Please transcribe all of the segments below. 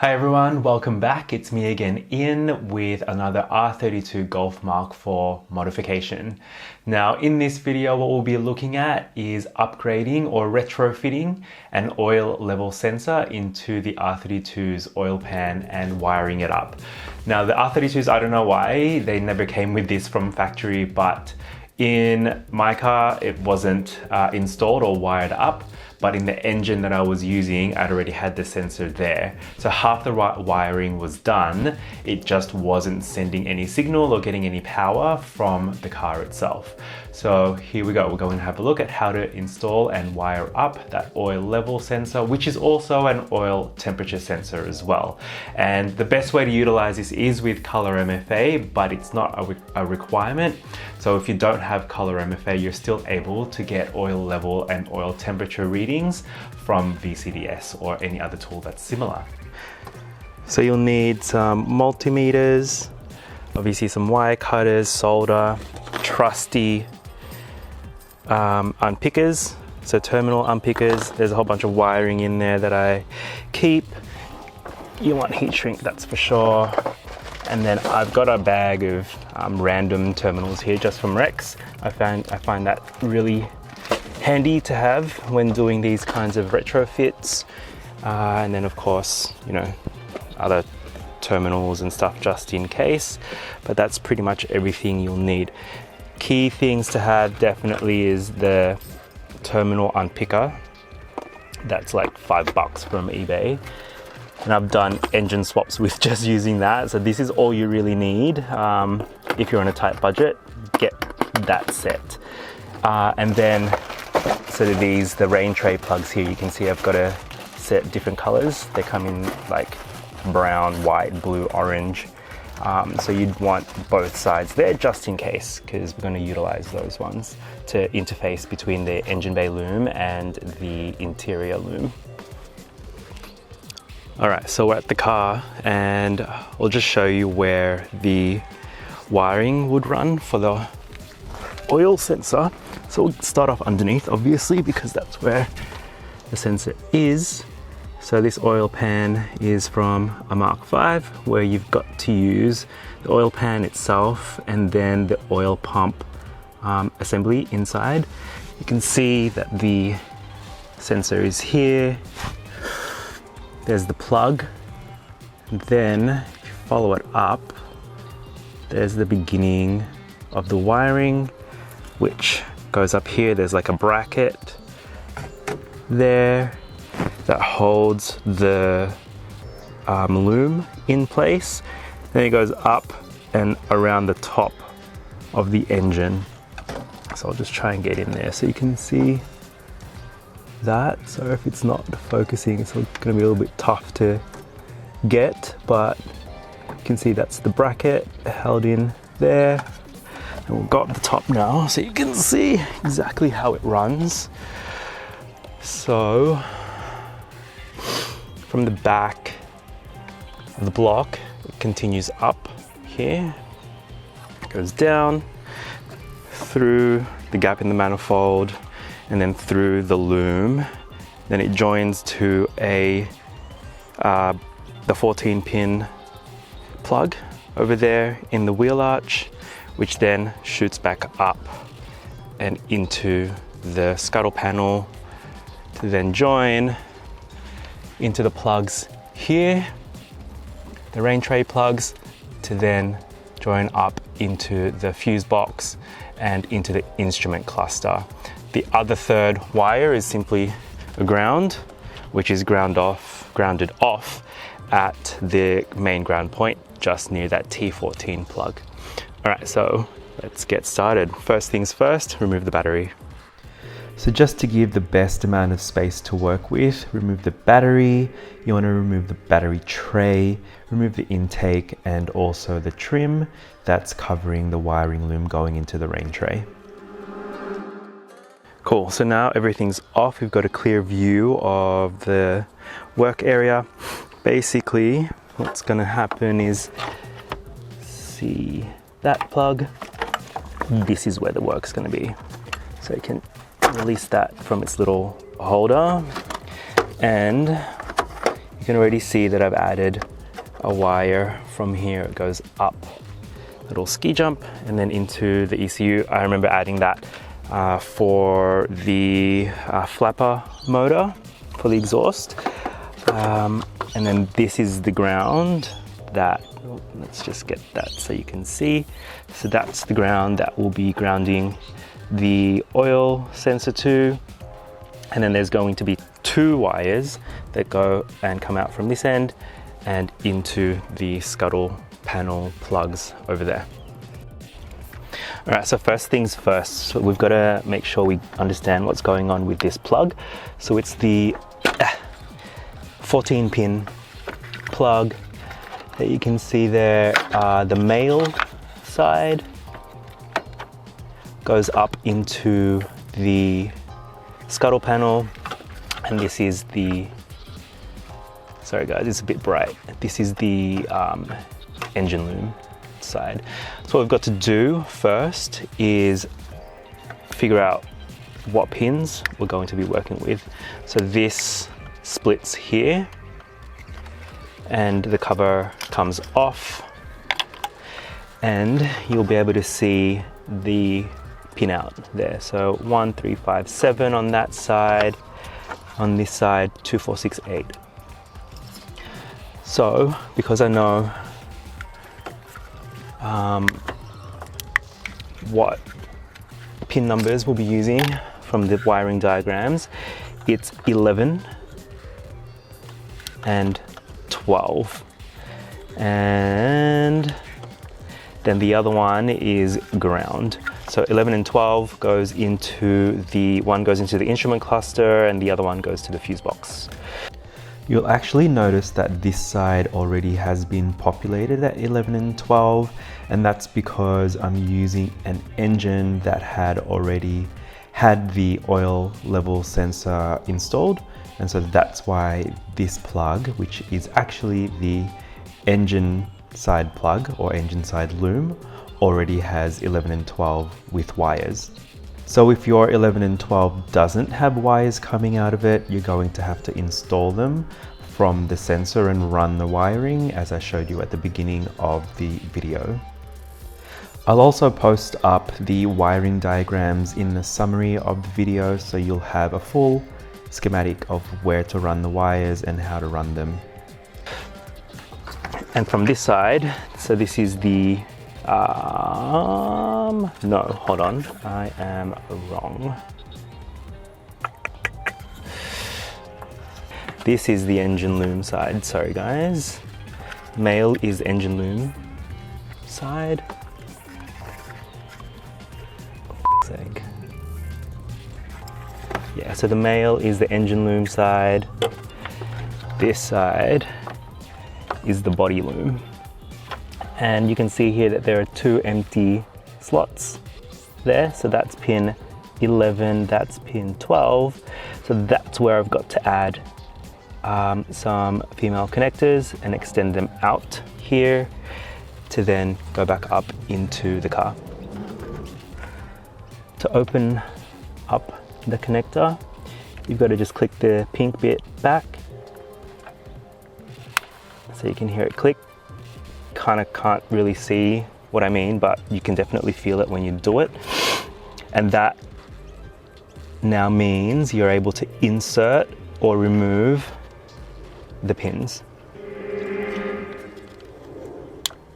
Hi everyone, welcome back. It's me again, Ian, with another R32 Golf Mark IV modification. Now in this video, what we'll be looking at is upgrading or retrofitting an oil level sensor into the R32's oil pan and wiring it up. Now the R32s, I don't know why, they never came with this from factory, but in my car, it wasn't installed or wired up. But in the engine that I was using, I'd already had the sensor there. So half the wiring was done, it just wasn't sending any signal or getting any power from the car itself. So here we go, we'll go and have a look at how to install and wire up that oil level sensor, which is also an oil temperature sensor as well. And the best way to utilize this is with ColourMFA, but it's not a requirement. So if you don't have ColourMFA, you're still able to get oil level and oil temperature readings from VCDS or any other tool that's similar. So you'll need some multimeters, obviously some wire cutters, solder, trusty unpickers, so terminal unpickers. There's a whole bunch of wiring in there that I keep. You want heat shrink, that's for sure. And then I've got a bag of random terminals here just from Rex. I find that really handy to have when doing these kinds of retrofits. And then of course, you know, other terminals and stuff just in case, but that's pretty much everything you'll need. Key things to have definitely is the terminal unpicker. That's like $5 from eBay. And I've done engine swaps with just using that. So this is all you really need. If you're on a tight budget, get that set. And then, so these, the rain tray plugs here, you can see I've got a set different colors. They come in like brown, white, blue, orange. So you'd want both sides there just in case, because we're going to utilize those ones to interface between the engine bay loom and the interior loom. All right, so we're at the car and I'll just show you where the wiring would run for the oil sensor. So we'll start off underneath, obviously, because that's where the sensor is. So this oil pan is from a Mark V, where you've got to use the oil pan itself and then the oil pump assembly inside. You can see that the sensor is here. There's the plug. And then if you follow it up, there's the beginning of the wiring, which goes up here. There's like a bracket there that holds the loom in place. Then it goes up and around the top of the engine. So I'll just try and get in there so you can see that. So if it's not focusing, it's going to be a little bit tough to get, but you can see that's the bracket held in there. And we'll go up the top now so you can see exactly how it runs. So from the back of the block, it continues up here, goes down through the gap in the manifold and then through the loom. Then it joins to the 14-pin plug over there in the wheel arch, which then shoots back up and into the scuttle panel to then join into the plugs here, the rain tray plugs, to then join up into the fuse box and into the instrument cluster. The other third wire is simply a ground, which is grounded off at the main ground point just near that T14 plug. All right, so let's get started. First things first, remove the battery. So just to give the best amount of space to work with, remove the battery. You want to remove the battery tray, remove the intake and also the trim that's covering the wiring loom going into the rain tray. Cool, so now everything's off. We've got a clear view of the work area. Basically, what's going to happen is, see that plug, this is where the work's going to be. So you can release that from its little holder, and You can already see that I've added a wire from here. It goes up, little ski jump, and then into the ECU. I remember adding that for the flapper motor for the exhaust. And then this is the ground that, let's just get that so you can see. So that's the ground that will be grounding the oil sensor to. And then there's going to be 2 wires that go and come out from this end and into the Scuttle panel plugs over there. All right, so first things first, we've got to make sure we understand what's going on with this plug. So it's the 14 pin plug that you can see there. The male side goes up into the Scuttle panel, and this is the, sorry guys, it's a bit bright. This is the engine loom side. So what we've got to do first is figure out what pins we're going to be working with. So this splits here and the cover comes off, and you'll be able to see the pin out there. So 1, 3, 5, 7 on that side, on this side 2, 4, 6, 8. So because I know what pin numbers we'll be using from the wiring diagrams, it's 11 and 12, and then the other one is ground. So 11 and 12 goes into the, one goes into the instrument cluster and the other one goes to the fuse box. You'll actually notice that this side already has been populated at 11 and 12, and that's because I'm using an engine that had already had the oil level sensor installed, and so that's why this plug, which is actually the engine side plug or engine side loom, already has 11 and 12 with wires. So if your 11 and 12 doesn't have wires coming out of it, you're going to have to install them from the sensor and run the wiring as I showed you at the beginning of the video. I'll also post up the wiring diagrams in the summary of the video, so you'll have a full schematic of where to run the wires and how to run them. And from this side, so this is the no, hold on, I am wrong. This is the engine loom side, sorry guys. Male is engine loom side. Sake. Yeah, so the male is the engine loom side. This side is the body loom. And you can see here that there are 2 empty slots there. So that's pin 11, that's pin 12. So that's where I've got to add some female connectors and extend them out here to then go back up into the car. To open up the connector, you've got to just click the pink bit back so you can hear it click. Kind of can't really see what I mean, but you can definitely feel it when you do it. And that now means you're able to insert or remove the pins.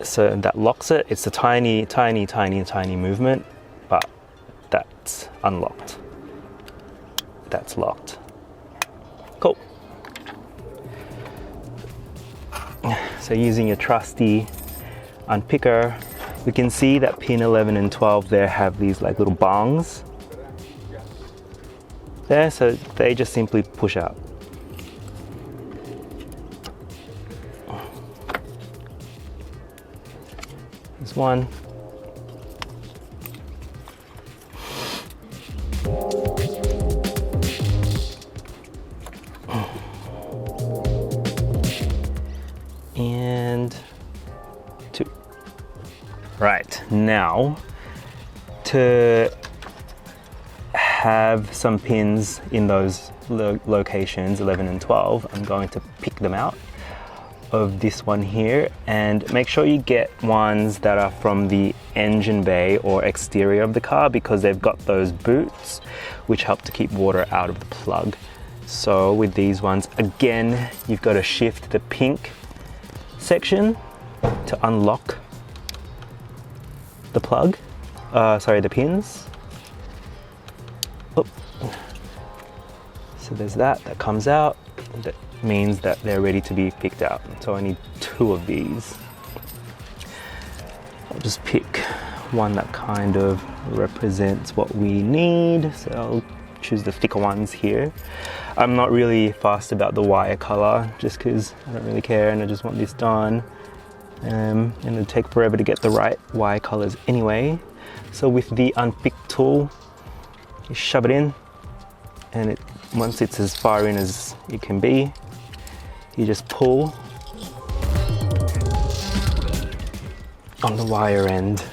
So that locks it. It's a tiny, tiny, tiny, tiny movement, but that's unlocked. That's locked. Cool. So using your trusty unpicker, we can see that pin 11 and 12 there have these like little bongs there, so they just simply push out. There's one. And 2. Right, now to have some pins in those locations, 11 and 12. I'm going to pick them out of this one here, and make sure you get ones that are from the engine bay or exterior of the car, because they've got those boots which help to keep water out of the plug. So with these ones, again, you've got to shift the pink section to unlock the plug, the pins. Oop. So there's that comes out. That means that they're ready to be picked out. So I need 2 of these. I'll just pick one that kind of represents what we need. So I'll choose the thicker ones here. I'm not really fussed about the wire color, just because I don't really care and I just want this done. And it'll take forever to get the right wire colors anyway. So with the unpick tool, you shove it in, and once it's as far in as it can be, you just pull on the wire end.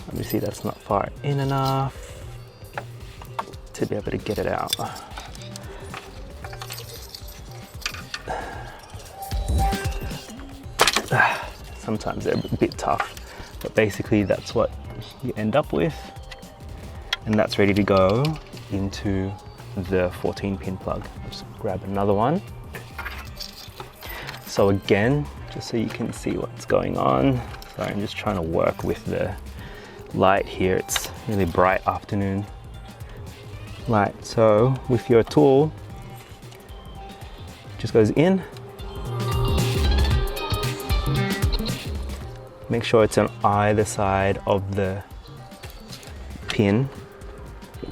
Obviously that's not far in enough to be able to get it out. Sometimes they're a bit tough, but basically that's what you end up with, and that's ready to go into the 14-pin plug. I'll just grab another one. So again, just so you can see what's going on. Sorry, I'm just trying to work with the light here. It's really bright afternoon light. So with your tool, just goes in. Make sure it's on either side of the pin.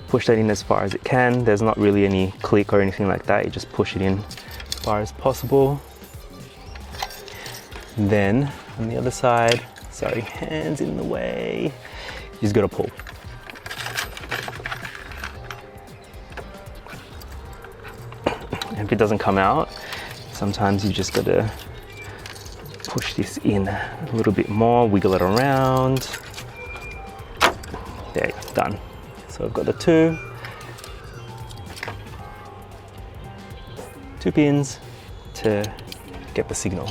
Push that in as far as it can. There's not really any click or anything like that. You just push it in as far as possible. Then on the other side, sorry, hands in the way, you just gotta pull. And if it doesn't come out, sometimes you just gotta push this in a little bit more, wiggle it around. There, done. So I've got the two pins to get the signal.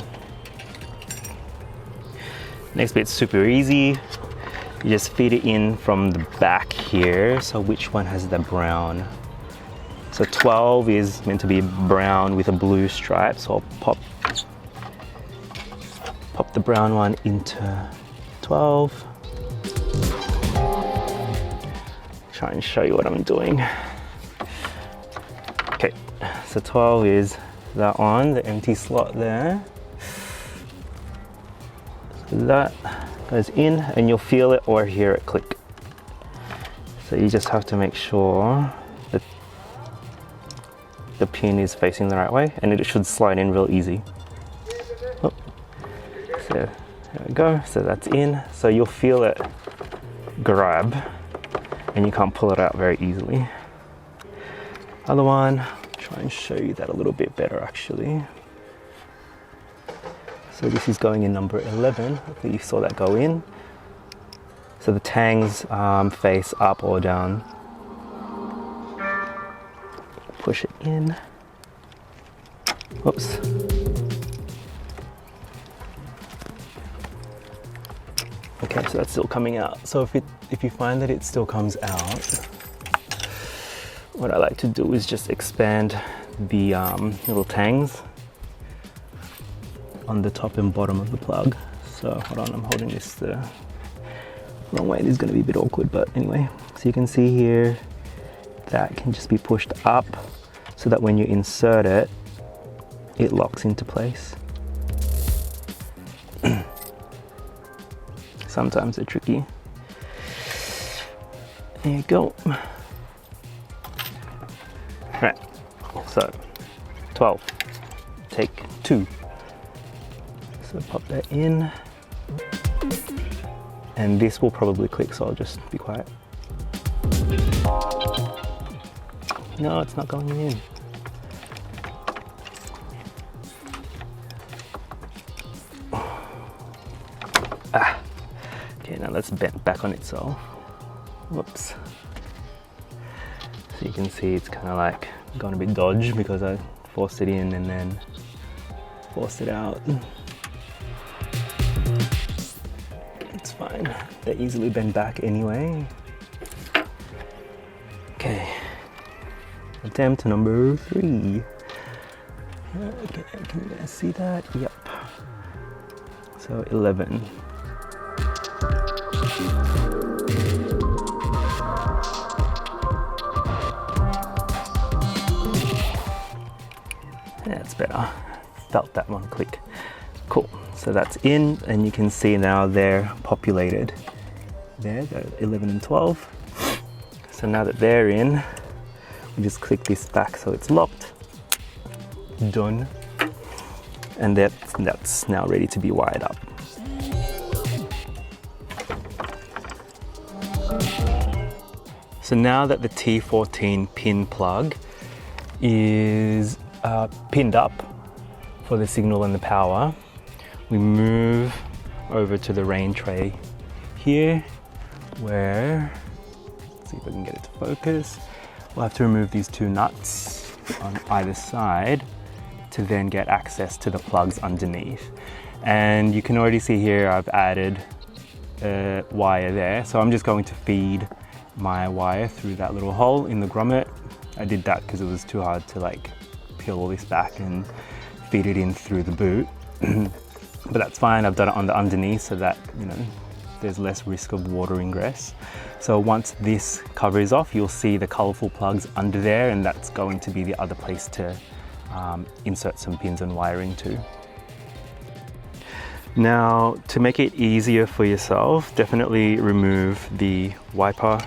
Next bit's super easy. You just feed it in from the back here. So which one has the brown? So 12 is meant to be brown with a blue stripe. So I'll pop the brown one into 12. Try and show you what I'm doing. Okay, so 12 is that one, the empty slot there. So that goes in and you'll feel it or hear it click. So you just have to make sure that the pin is facing the right way, and it should slide in real easy. Oh. So there we go, so that's in. So you'll feel it grab and you can't pull it out very easily. Other one, try and show you that a little bit better actually. So this is going in number 11. Hopefully you saw that go in. So the tangs face up or down. Push it in. Whoops. Okay, so that's still coming out. So if you find that it still comes out, what I like to do is just expand the little tangs on the top and bottom of the plug. So hold on, I'm holding this the wrong way. This is going to be a bit awkward, but anyway. So you can see here, that can just be pushed up so that when you insert it, it locks into place. Sometimes they're tricky. There you go. Right, so 12, take 2. So pop that in. And this will probably click, so I'll just be quiet. No, it's not going in. Ah. Okay, now that's bent back on itself. Whoops. So you can see it's kind of like gone a bit dodgy because I forced it in and then forced it out. It's fine, they easily bend back anyway. Okay, attempt number 3. Okay, can you guys see that? Yep. So 11. That's better. Felt that one click. Cool. So that's in, and you can see now they're populated. There, they're 11 and 12. So now that they're in, we just click this back so it's locked. Done. And that's now ready to be wired up. So now that the T14 pin plug is pinned up for the signal and the power, we move over to the rain tray here, where, let's see if I can get it to focus. We'll have to remove these 2 nuts on either side to then get access to the plugs underneath. And you can already see here I've added a wire there, so I'm just going to feed my wire through that little hole in the grommet. I did that because it was too hard to like peel all this back and feed it in through the boot. But that's fine, I've done it on the underneath so that, you know, there's less risk of water ingress. So once this cover is off, you'll see the colourful plugs under there, and that's going to be the other place to insert some pins and wiring to. Now, to make it easier for yourself, definitely remove the wiper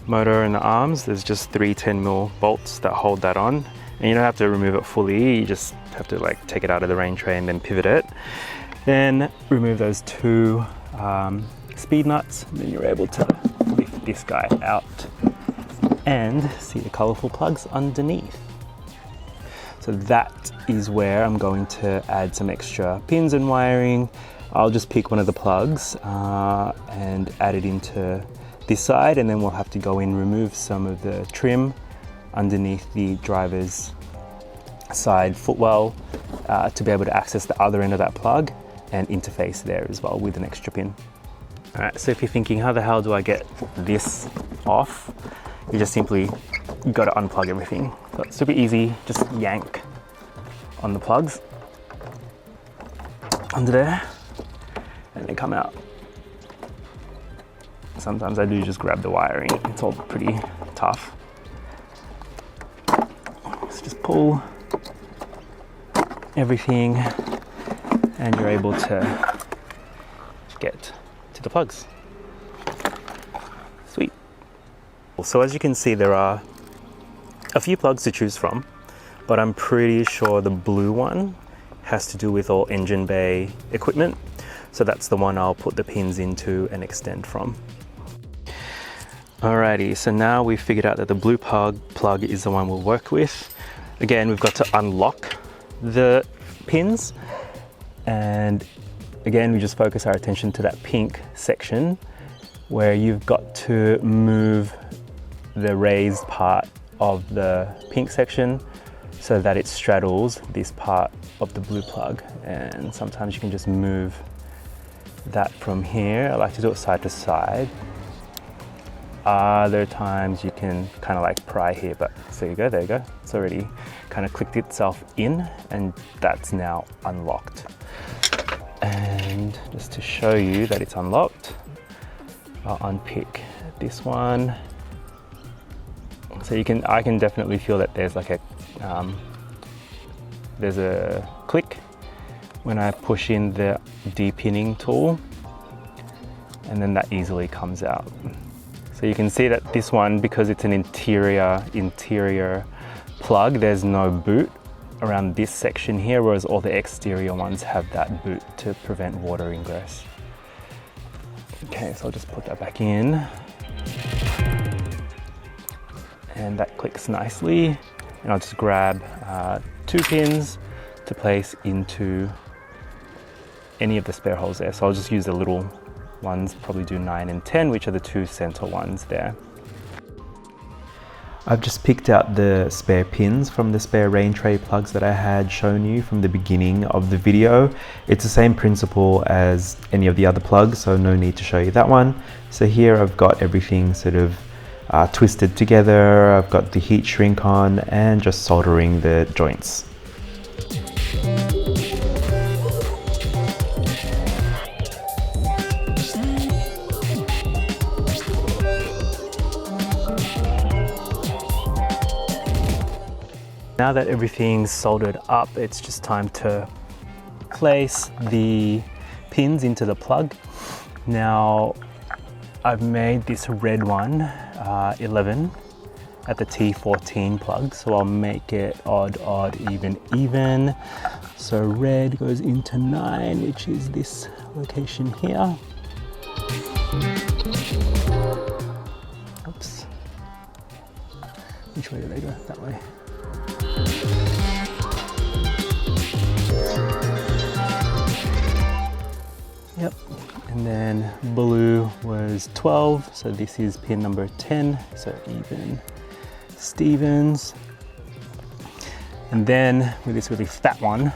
motor and the arms. There's just 3 10mm bolts that hold that on, and you don't have to remove it fully, you just have to like take it out of the rain tray and then pivot it. Then remove those 2 speed nuts, and then you're able to lift this guy out and see the colourful plugs underneath. So that is where I'm going to add some extra pins and wiring. I'll just pick one of the plugs and add it into this side, and then we'll have to go in, remove some of the trim underneath the driver's side footwell to be able to access the other end of that plug and interface there as well with an extra pin. All right, so if you're thinking, how the hell do I get this off? You just simply got to unplug everything. So it's super easy, just yank on the plugs under there and they come out. Sometimes I do just grab the wiring, it's all pretty tough. So just pull everything and you're able to get to the plugs. Sweet. So as you can see, there are a few plugs to choose from, but I'm pretty sure the blue one has to do with all engine bay equipment. So that's the one I'll put the pins into and extend from. Alrighty, so now we've figured out that the blue plug is the one we'll work with. Again, we've got to unlock the pins, and again, we just focus our attention to that pink section where you've got to move the raised part of the pink section so that it straddles this part of the blue plug. And sometimes you can just move that from here. I like to do it side to side. Other times you can kind of like pry here, but there you go, there you go. It's already kind of clicked itself in and that's now unlocked. And just to show you that it's unlocked, I'll unpick this one. So I can definitely feel that there's like there's a click when I push in the de-pinning tool, and then that easily comes out. So you can see that this one, because it's an interior plug, there's no boot around this section here, whereas all the exterior ones have that boot to prevent water ingress. Okay, so I'll just put that back in. And that clicks nicely. And I'll just grab 2 pins to place into any of the spare holes there. So I'll just use the little ones, probably do 9 and 10, which are the 2 center ones there. I've just picked out the spare pins from the spare rain tray plugs that I had shown you from the beginning of the video. It's the same principle as any of the other plugs, so no need to show you that one. So here I've got everything sort of twisted together. I've got the heat shrink on and just soldering the joints. Now that everything's soldered up, it's just time to place the pins into the plug. Now, I've made this red one 11 at the T14 plug, so I'll make it odd, odd, even, even. So red goes into 9, which is this location here. Oops. Which way do they go? That way. Yep, and then blue was 12, so this is pin number 10, so even Stevens. And then with this really fat one,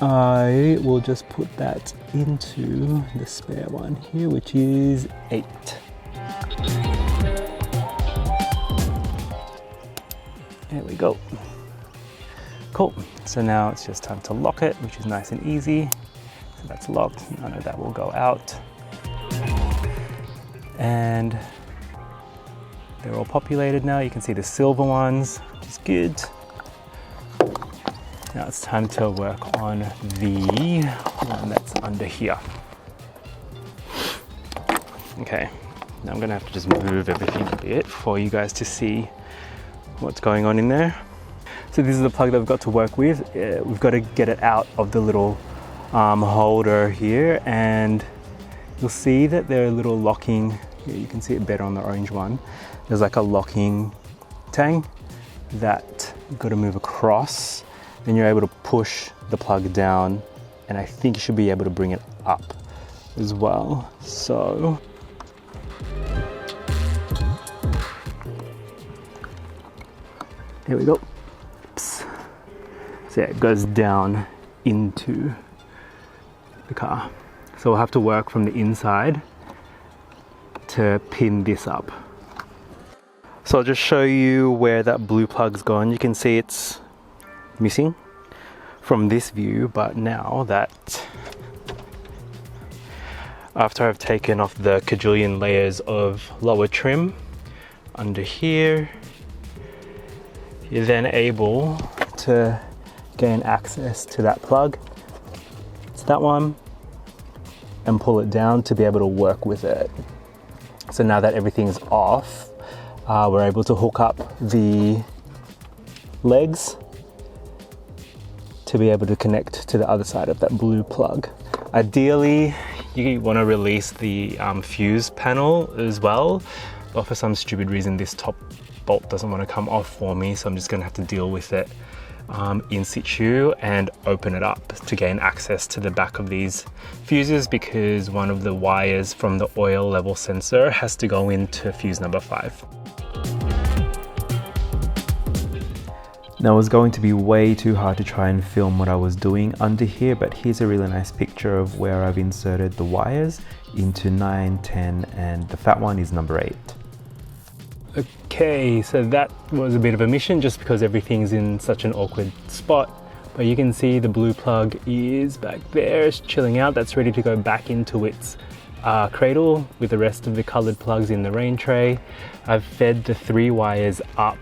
I will just put that into the spare one here, which is 8. There we go. Cool, so now it's just time to lock it, which is nice and easy. So that's locked, none of that will go out. And they're all populated now. You can see the silver ones, which is good. Now it's time to work on the one that's under here. Okay, now I'm gonna have to just move everything a bit for you guys to see what's going on in there. So this is the plug that we've got to work with. We've got to get it out of the little holder here, and you'll see that there are little locking, you can see it better on the orange one. There's like a locking tang that you've got to move across. Then you're able to push the plug down, and I think you should be able to bring it up as well. So here we go. Oops. So yeah, it goes down into the car. So we'll have to work from the inside to pin this up. So I'll just show you where that blue plug's gone. You can see it's missing from this view, but now that after I've taken off the cajillion layers of lower trim under here, you're then able to gain access to that plug. It's that one, and pull it down to be able to work with it. So now that everything's off, we're able to hook up the legs to be able to connect to the other side of that blue plug. Ideally, you want to release the fuse panel as well, but for some stupid reason this top bolt doesn't want to come off for me, so I'm just going to have to deal with it in situ and open it up to gain access to the back of these fuses, because one of the wires from the oil level sensor has to go into fuse number 5. Now it was going to be way too hard to try and film what I was doing under here, but here's a really nice picture of where I've inserted the wires into 9, 10, and the fat one is number 8. Okay, so that was a bit of a mission just because everything's in such an awkward spot. But you can see the blue plug is back there, it's chilling out. That's ready to go back into its cradle with the rest of the colored plugs in the rain tray. I've fed the 3 wires up,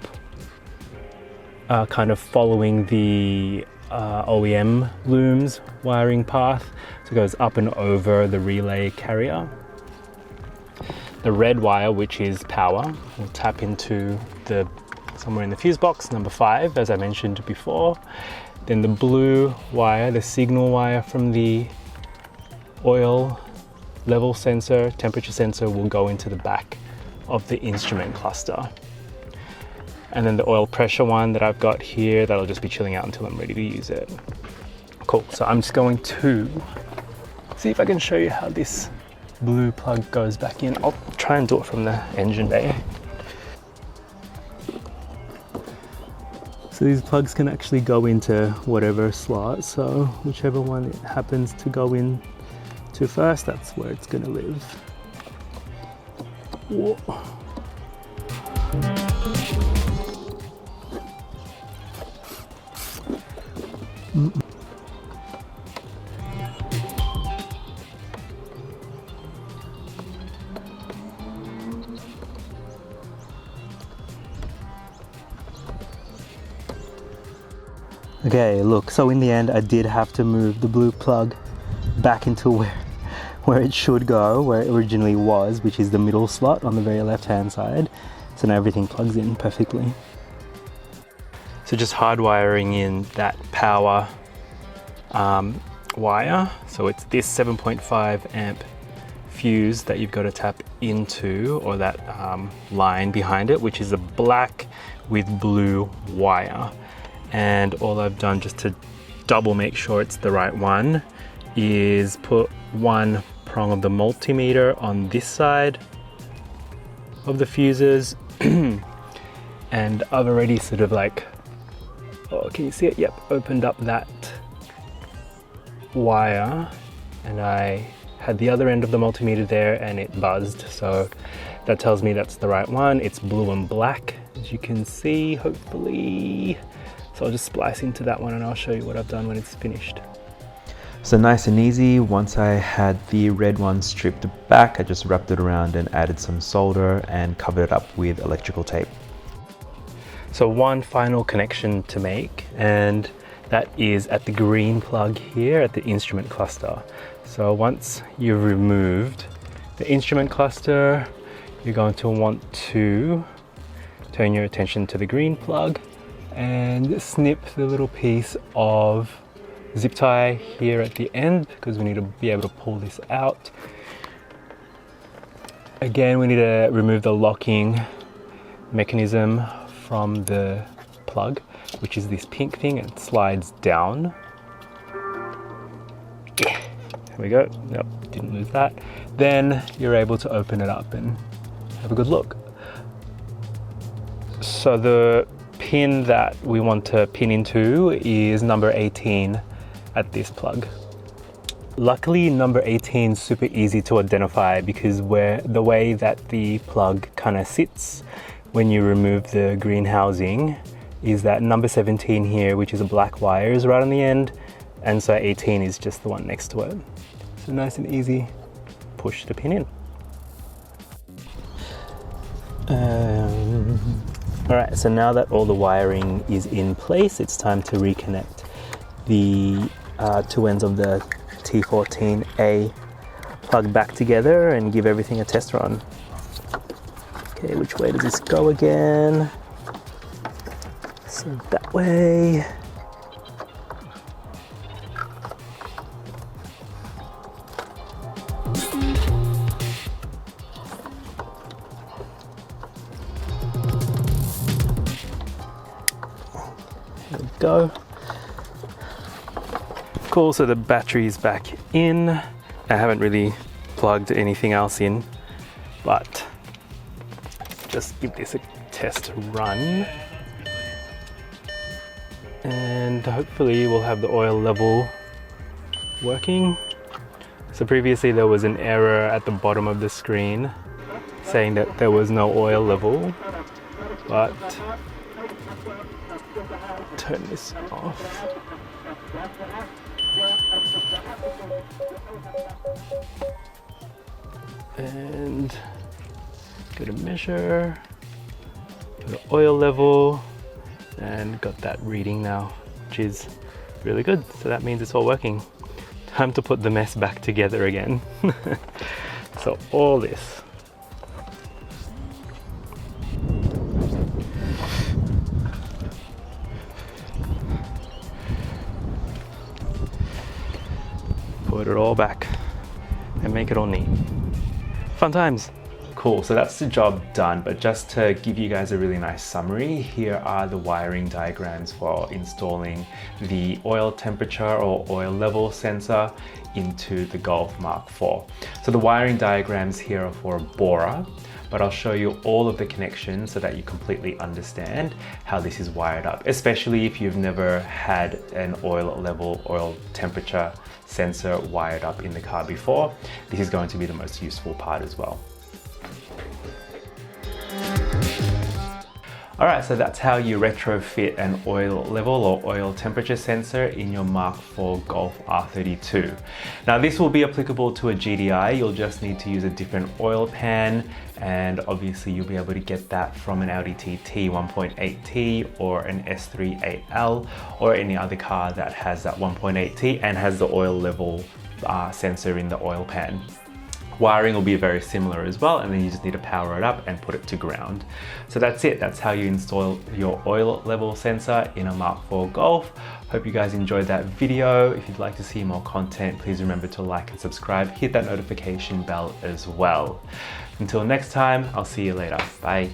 kind of following the OEM looms wiring path. So it goes up and over the relay carrier. The red wire, which is power, will tap into somewhere in the fuse box, number 5, as I mentioned before. Then the blue wire, the signal wire from the oil level sensor, temperature sensor, will go into the back of the instrument cluster. And then the oil pressure one that I've got here, that'll just be chilling out until I'm ready to use it. Cool, so I'm just going to see if I can show you how this blue plug goes back in. I'll try and do it from the engine bay. So these plugs can actually go into whatever slot, so whichever one it happens to go in to first, that's where it's gonna live. Whoa. Okay, look, so in the end I did have to move the blue plug back into where it should go, where it originally was, which is the middle slot on the very left hand side. So now everything plugs in perfectly. So just hardwiring in that power wire. So it's this 7.5 amp fuse that you've got to tap into, or that line behind it, which is a black with blue wire. And all I've done, just to double make sure it's the right one, is put one prong of the multimeter on this side of the fuses. And I've already sort of like, oh, can you see it? Yep, opened up that wire, and I had the other end of the multimeter there and it buzzed. So that tells me that's the right one. It's blue and black, as you can see, hopefully. So I'll just splice into that one and I'll show you what I've done when it's finished. So nice and easy. Once I had the red one stripped back, I just wrapped it around and added some solder and covered it up with electrical tape. So one final connection to make, and that is at the green plug here at the instrument cluster. So once you've removed the instrument cluster, you're going to want to turn your attention to the green plug and snip the little piece of zip tie here at the end, because we need to be able to pull this out. Again, we need to remove the locking mechanism from the plug, which is this pink thing, and it slides down. Yeah, there we go. Nope, didn't lose that. Then you're able to open it up and have a good look. So the pin that we want to pin into is number 18 at this plug. Luckily, number 18 is super easy to identify, because the way that the plug kind of sits when you remove the green housing is that number 17 here, which is a black wire, is right on the end, and so 18 is just the one next to it. So nice and easy, push the pin in. All right, so now that all the wiring is in place, it's time to reconnect the two ends of the T14A plug back together and give everything a test run. Okay, which way does this go again? So that way. There we go. Cool, so the battery's back in. I haven't really plugged anything else in, but just give this a test run. And hopefully we'll have the oil level working. So previously there was an error at the bottom of the screen saying that there was no oil level, but turn this off. And go to measure, go to oil level, and got that reading now, which is really good. So that means it's all working. Time to put the mess back together again. So all this. Put it all back and make it all neat. Fun times. Cool, so that's the job done, but just to give you guys a really nice summary, here are the wiring diagrams for installing the oil temperature or oil level sensor into the Golf Mk4. So the wiring diagrams here are for Bora, but I'll show you all of the connections so that you completely understand how this is wired up, especially if you've never had an oil level, oil temperature sensor wired up in the car before. This is going to be the most useful part as well. Alright, so that's how you retrofit an oil level or oil temperature sensor in your Mk4 Golf R32. Now this will be applicable to a GDI, you'll just need to use a different oil pan, and obviously you'll be able to get that from an Audi TT 1.8T or an S3 8L or any other car that has that 1.8T and has the oil level sensor in the oil pan. Wiring will be very similar as well, and then you just need to power it up and put it to ground. So that's it, that's how you install your oil level sensor in a Mk4 Golf. Hope you guys enjoyed that video. If you'd like to see more content, please remember to like and subscribe, hit that notification bell as well. Until next time, I'll see you later, bye.